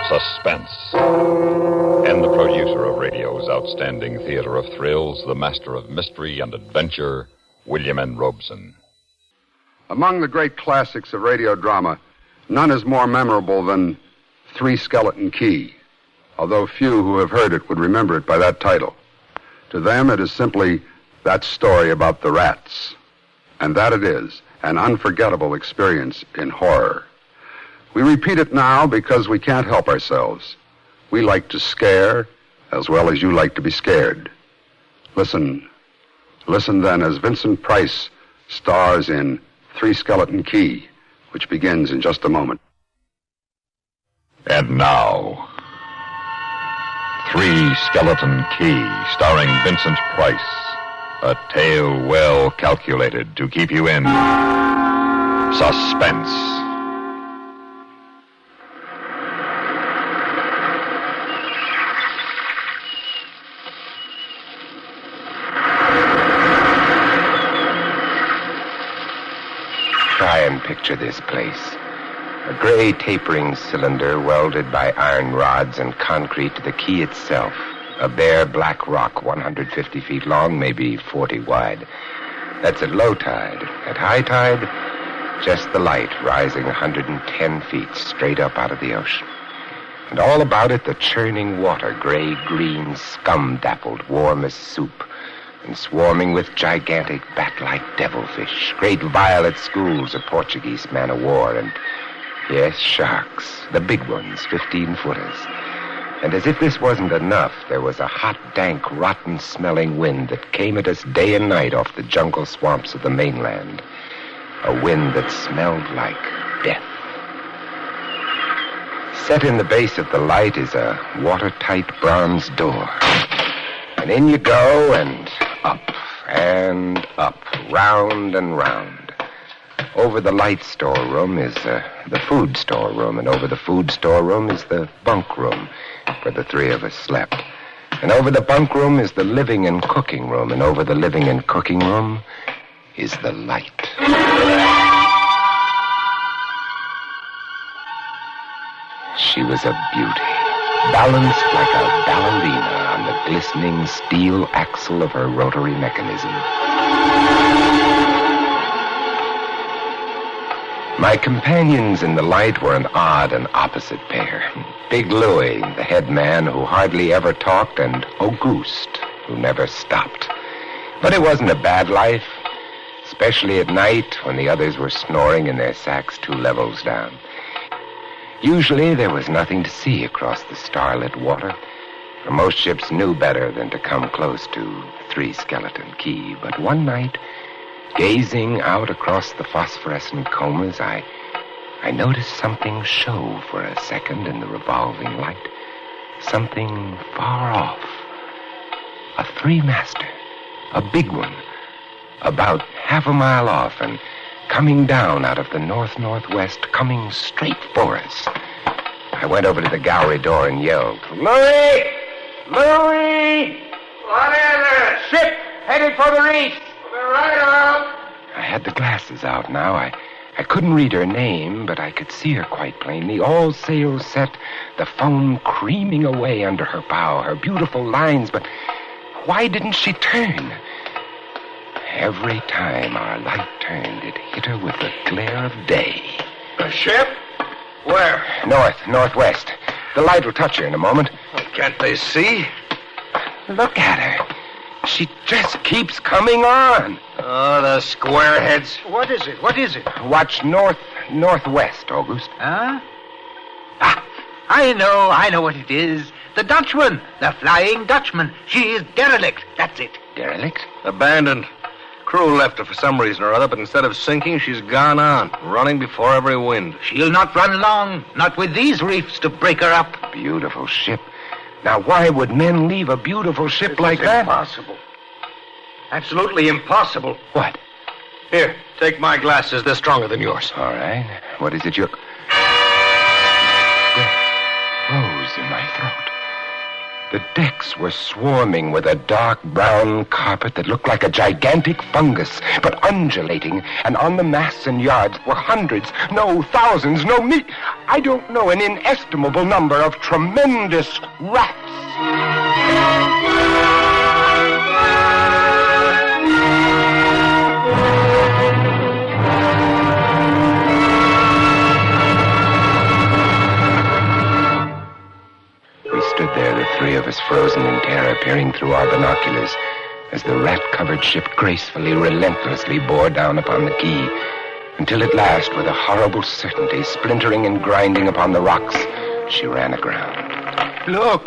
Suspense. And the producer of radio's outstanding theater of thrills, the master of mystery and adventure, William N. Robeson. Among the great classics of radio drama, none is more memorable than Three Skeleton Key, although few who have heard it would remember it by that title. To them, it is simply that story about the rats. And that it is, an unforgettable experience in horror. We repeat it now because we can't help ourselves. We like to scare as well as you like to be scared. Listen then as Vincent Price stars in Three Skeleton Key, which begins in just a moment. And now, Three Skeleton Key, starring Vincent Price. A tale well calculated to keep you in suspense. Try and picture this place. A gray tapering cylinder welded by iron rods and concrete to the key itself. A bare black rock 150 feet long, maybe 40 wide. That's at low tide. At high tide, just the light rising 110 feet straight up out of the ocean. And all about it, the churning water, gray-green, scum-dappled, warm as soup, and swarming with gigantic bat-like devilfish, great violet schools of Portuguese man-o'-war, and, yes, sharks, the big ones, 15-footers. And as if this wasn't enough, there was a hot, dank, rotten-smelling wind that came at us day and night off the jungle swamps of the mainland. A wind that smelled like death. Set in the base of the light is a watertight bronze door. And in you go, and up, round and round. Over the light storeroom is the food storeroom, and over the food storeroom is the bunk room, where the three of us slept. And over the bunk room is the living and cooking room, and over the living and cooking room is the light. She was a beauty, balanced like a ballerina on the glistening steel axle of her rotary mechanism. My companions in the light were an odd and opposite pair. Big Louis, the head man who hardly ever talked, and Auguste, who never stopped. But it wasn't a bad life, especially at night when the others were snoring in their sacks 2 levels down. Usually there was nothing to see across the starlit water, for most ships knew better than to come close to Three Skeleton Key. But one night, gazing out across the phosphorescent combers, I noticed something show for a second in the revolving light. Something far off. A three-master. A big one. About half a mile off and coming down out of the north-northwest, coming straight for us. I went over to the gallery door and yelled, "Louis! Louis! What is it? Ship headed for the reef!" Right out. I had the glasses out now. I couldn't read her name, but I could see her quite plainly. All sails set, the foam creaming away under her bow, her beautiful lines, but why didn't she turn? Every time our light turned, it hit her with the glare of day. A ship? Where? Northwest. The light will touch her in a moment. Oh, can't they see? Look at her. She just keeps coming on. Oh, the squareheads. What is it? Watch northwest, August. Huh? Ah, I know what it is. The Dutchman. The Flying Dutchman. She is derelict. That's it. Derelict? Abandoned. Crew left her for some reason or other, but instead of sinking, she's gone on, running before every wind. She'll not run long. Not with these reefs to break her up. Beautiful ship. Now, why would men leave a beautiful ship like that? Impossible. Absolutely impossible. What? Here, take my glasses. They're stronger than yours. All right. What is it you... Rose in my throat. The decks were swarming with a dark brown carpet that looked like a gigantic fungus, but undulating, and on the masts and yards were hundreds, no, thousands, no, I don't know, an inestimable number of tremendous rats. We stood there, the three of us frozen in terror, peering through our binoculars as the rat-covered ship gracefully, relentlessly bore down upon the quay, until at last, with a horrible certainty, splintering and grinding upon the rocks, she ran aground. Look,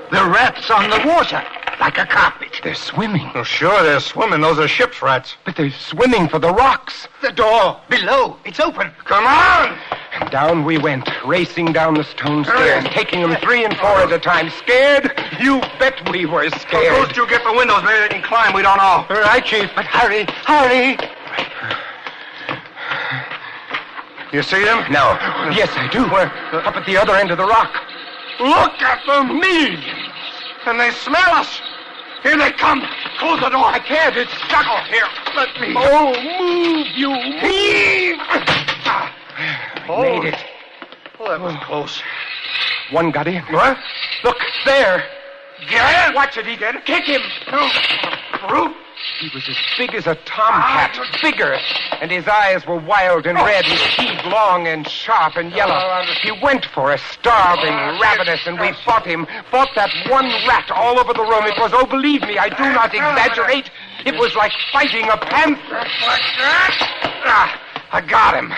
the rats on the water, like a carpet. They're swimming. Oh, sure, they're swimming. Those are ship's rats. But they're swimming for the rocks. The door, below, it's open. Come on! And down we went, racing down the stone stairs, taking them 3 and 4 at a time. Scared? You bet we were scared. Suppose you get the windows, maybe they can climb. We don't know. All right, Chief, but hurry. You see them? No. Yes, I do. We're up at the other end of the rock. Look at them! Millions! And they smell us! Here they come! Close the door! I can't. It's stuck. Here, let me... Oh, move, you move. Heave! Made it. Oh, that was close. One got in. What? Look, there. Get him! Watch it, he did. Kick him. Brute! He was as big as a tomcat, bigger, and his eyes were wild and red, his teeth long and sharp and yellow. He went for us, starving, ravenous, and we fought him, fought that one rat all over the room. It was, oh, believe me, I do not exaggerate, it was like fighting a panther. I got him.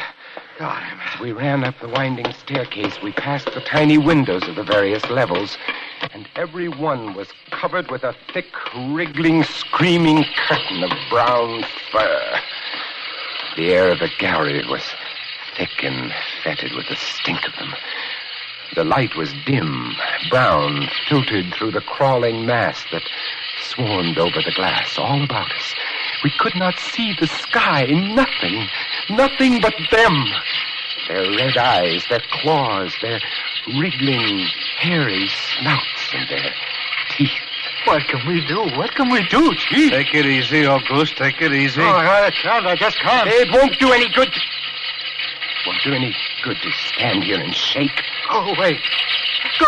As we ran up the winding staircase, we passed the tiny windows of the various levels, and every one was covered with a thick, wriggling, screaming curtain of brown fur. The air of the gallery was thick and fetid with the stink of them. The light was dim, brown, filtered through the crawling mass that swarmed over the glass all about us. We could not see the sky, nothing but them. Their red eyes, their claws, their wriggling, hairy snouts, and their teeth. What can we do, Chief? Take it easy, Auguste. Take it easy. Oh, I can't. I just can't. It won't do any good. Won't do any good to stand here and shake. Go away.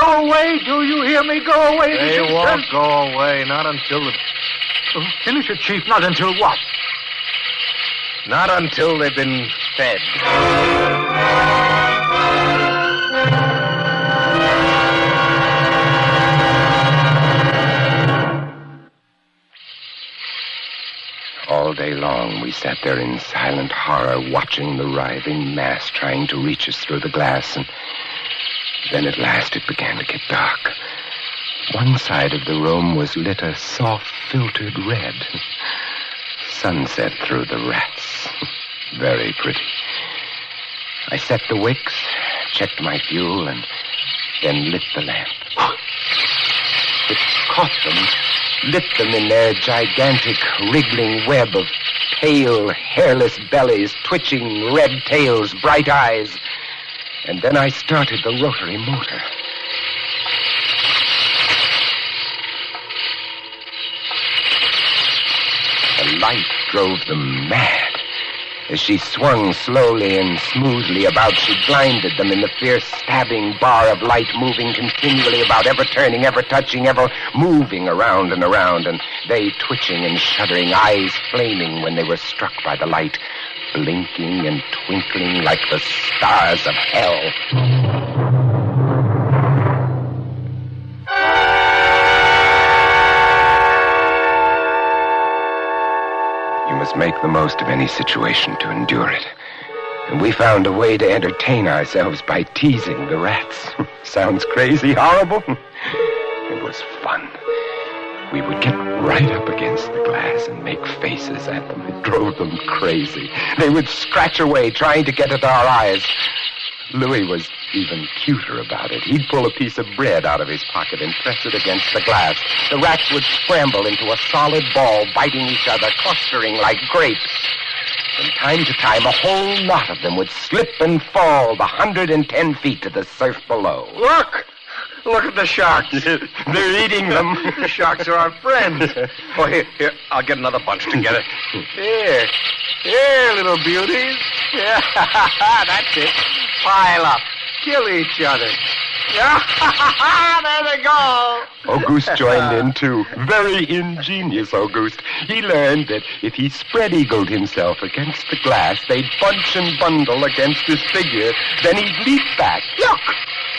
Go away. Do you hear me? Go away. They won't go away. Not until the... Oh, finish it, Chief. Not until what? Not until they've been fed. All day long, we sat there in silent horror, watching the writhing mass trying to reach us through the glass, and then at last it began to get dark. One side of the room was lit a soft, filtered red. Sunset through the rats. Very pretty. I set the wicks, checked my fuel, and then lit the lamp. It caught them, lit them in their gigantic, wriggling web of pale, hairless bellies, twitching red tails, bright eyes. And then I started the rotary motor. The light drove them mad. As she swung slowly and smoothly about, she blinded them in the fierce, stabbing bar of light, moving continually about, ever turning, ever touching, ever moving around and around, and they twitching and shuddering, eyes flaming when they were struck by the light, blinking and twinkling like the stars of hell. Make the most of any situation to endure it. And we found a way to entertain ourselves by teasing the rats. Sounds crazy, horrible? It was fun. We would get right up against the glass and make faces at them. It drove them crazy. They would scratch away, trying to get at our eyes. Louis was even cuter about it. He'd pull a piece of bread out of his pocket and press it against the glass. The rats would scramble into a solid ball, biting each other, clustering like grapes. From time to time, a whole lot of them would slip and fall the 110 feet to the surf below. Look at the sharks. They're eating them. The sharks are our friends. Oh, here, I'll get another bunch together. Here, little beauties. Yeah, that's it. Pile up. kill each other. There they go. Auguste joined in, too. Very ingenious, Auguste. He learned that if he spread-eagled himself against the glass, they'd bunch and bundle against his figure. Then he'd leap back. Look!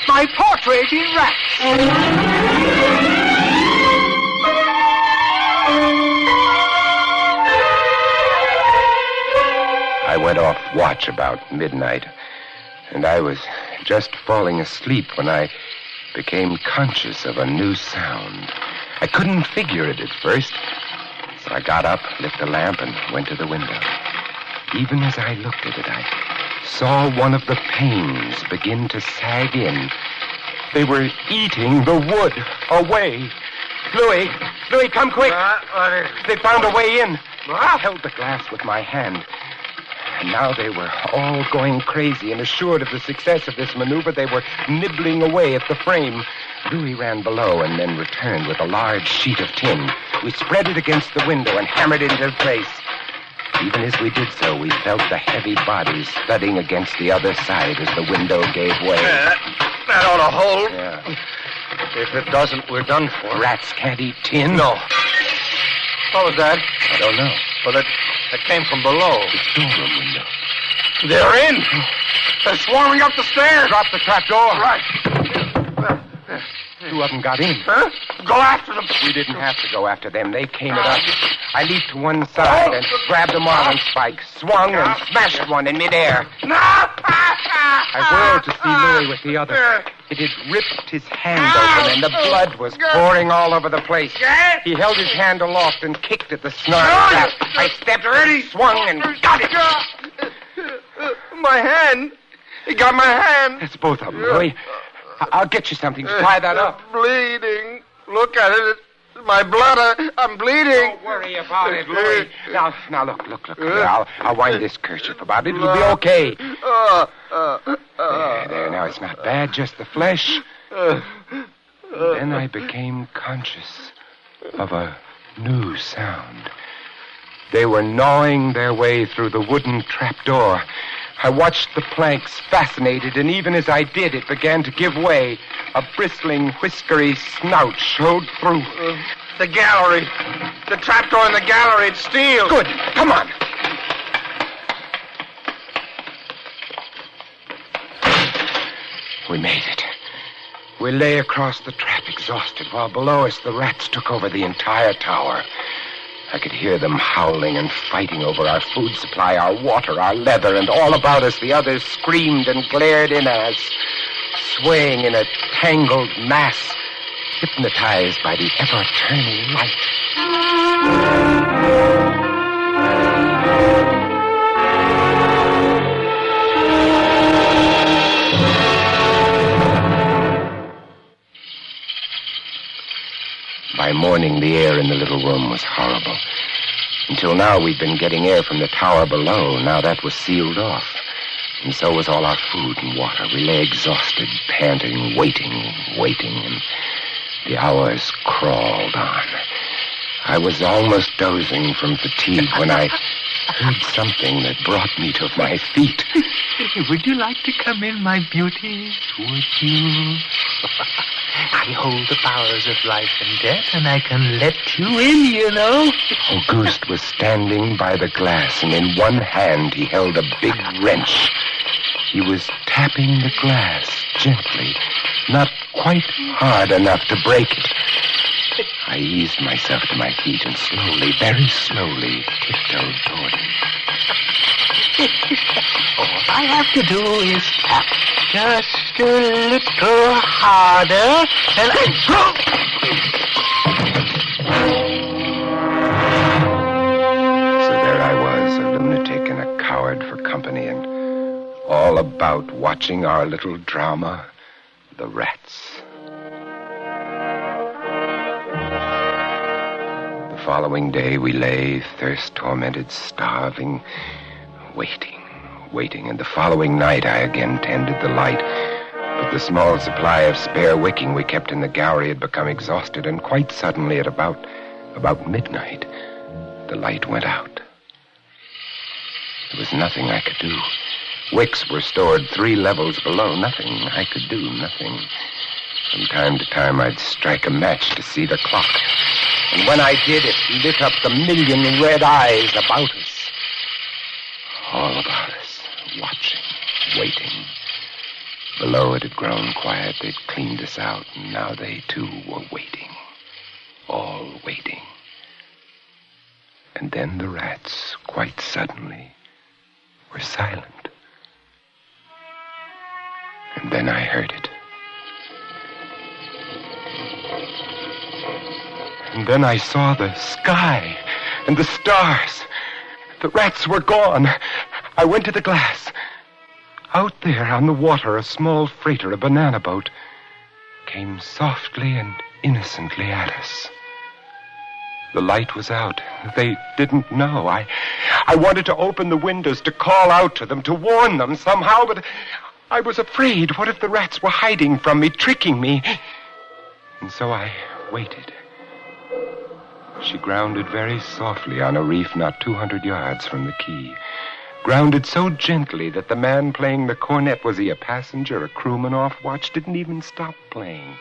My portrait in rats! I went off watch about midnight, and I was just falling asleep when I became conscious of a new sound. I couldn't figure it at first, so I got up, lit the lamp, and went to the window. Even as I looked at it, I saw one of the panes begin to sag in. They were eating the wood away. Louis, come quick. They found a way in. I held the glass with my hand. And now they were all going crazy, and assured of the success of this maneuver, they were nibbling away at the frame. Louis ran below and then returned with a large sheet of tin. We spread it against the window and hammered it into place. Even as we did so, we felt the heavy bodies thudding against the other side as the window gave way. That ought to hold. Yeah. If it doesn't, we're done for. Rats can't eat tin. No. What was that? I don't know. Well, that came from below. The storeroom window. They're in. They're swarming up the stairs. Drop the trap door. Right. Two of them got in. Huh? Go after them. We didn't have to go after them. They came at us. I leaped to one side and grabbed a marlin spike, swung and smashed one in midair. No! I whirled to see Louis with the other. It had ripped his hand open, and the blood was pouring all over the place. He held his hand aloft and kicked at the snarl trap. I stepped ready, swung, and got it. My hand. He got my hand. That's both of them, Louis. I'll get you something to tie that up. Bleeding. Look at it. It's my blood. I'm bleeding. Don't worry about it, Louis. Now, look. I'll wind this kerchief about it. It'll be okay. There. Now, it's not bad, just the flesh. Then I became conscious of a new sound. They were gnawing their way through the wooden trapdoor. I watched the planks, fascinated, and even as I did, it began to give way. A bristling, whiskery snout showed through. The gallery. The trapdoor in the gallery. It's steel. Good. Come on. We made it. We lay across the trap, exhausted, while below us the rats took over the entire tower. I could hear them howling and fighting over our food supply, our water, our leather, and all about us the others screamed and glared in at us, swaying in a tangled mass, hypnotized by the ever-turning light. By morning, the air in the little room was horrible. Until now, we'd been getting air from the tower below. Now that was sealed off. And so was all our food and water. We lay exhausted, panting, waiting, and the hours crawled on. I was almost dozing from fatigue when I heard something that brought me to my feet. Would you like to come in, my beauty? Would you? I hold the powers of life and death, and I can let you in, you know. Auguste was standing by the glass, and in one hand he held a big wrench. He was tapping the glass gently, not quite hard enough to break it. I eased myself to my feet and slowly, very slowly, tiptoed toward him. All I have to do is tap just a little harder, and So there I was, a lunatic and a coward for company, and all about watching our little drama, the rats. The following day we lay, thirst-tormented, starving, waiting, and the following night I again tended the light. But the small supply of spare wicking we kept in the gallery had become exhausted, and quite suddenly at about midnight, the light went out. There was nothing I could do. Wicks were stored 3 levels below. Nothing I could do, nothing. From time to time, I'd strike a match to see the clock. And when I did, it lit up the million red eyes about us. All about us, watching, waiting. Below it had grown quiet. They'd cleaned us out, and now they, too, were waiting. All waiting. And then the rats, quite suddenly, were silent. And then I heard it. And then I saw the sky and the stars. The rats were gone. I went to the glass. Out there on the water, a small freighter, a banana boat, came softly and innocently at us. The light was out. They didn't know. I wanted to open the windows, to call out to them, to warn them somehow, but I was afraid. What if the rats were hiding from me, tricking me? And so I waited. She grounded very softly on a reef not 200 yards from the quay. Grounded so gently that the man playing the cornet, was he a passenger, a crewman off watch, didn't even stop playing.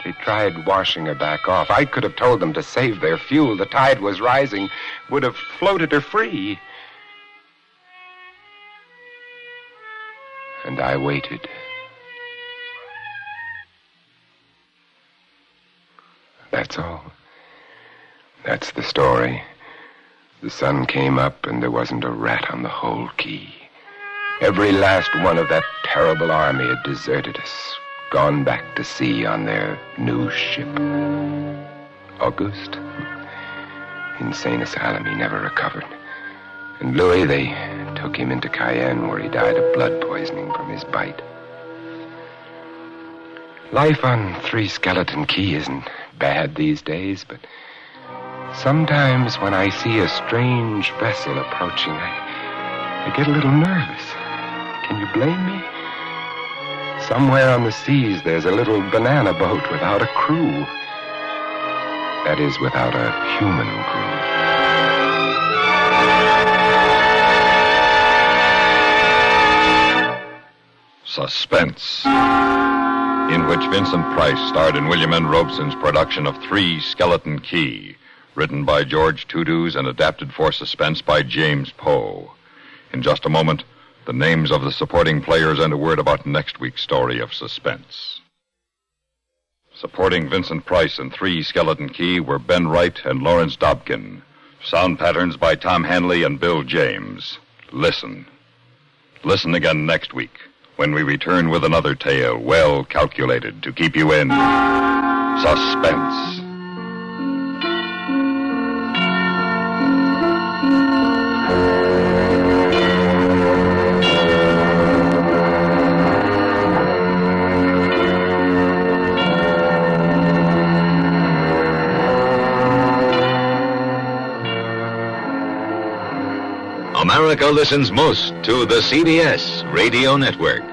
They tried washing her back off. I could have told them to save their fuel. The tide was rising, would have floated her free. And I waited. That's all. That's the story. The sun came up and there wasn't a rat on the whole quay. Every last one of that terrible army had deserted us, gone back to sea on their new ship. Auguste? Insane asylum, he never recovered. And Louis, they took him into Cayenne, where he died of blood poisoning from his bite. Life on Three Skeleton Key isn't bad these days, but sometimes when I see a strange vessel approaching, I get a little nervous. Can you blame me? Somewhere on the seas, there's a little banana boat without a crew. That is, without a human crew. Suspense, in which Vincent Price starred in William N. Robeson's production of Three Skeleton Key, written by George Tudus and adapted for Suspense by James Poe. In just a moment, the names of the supporting players and a word about next week's story of Suspense. Supporting Vincent Price in Three Skeleton Key were Ben Wright and Lawrence Dobkin. Sound patterns by Tom Hanley and Bill James. Listen. Listen again next week, when we return with another tale well calculated to keep you in suspense. America listens most to the CBS Radio Network.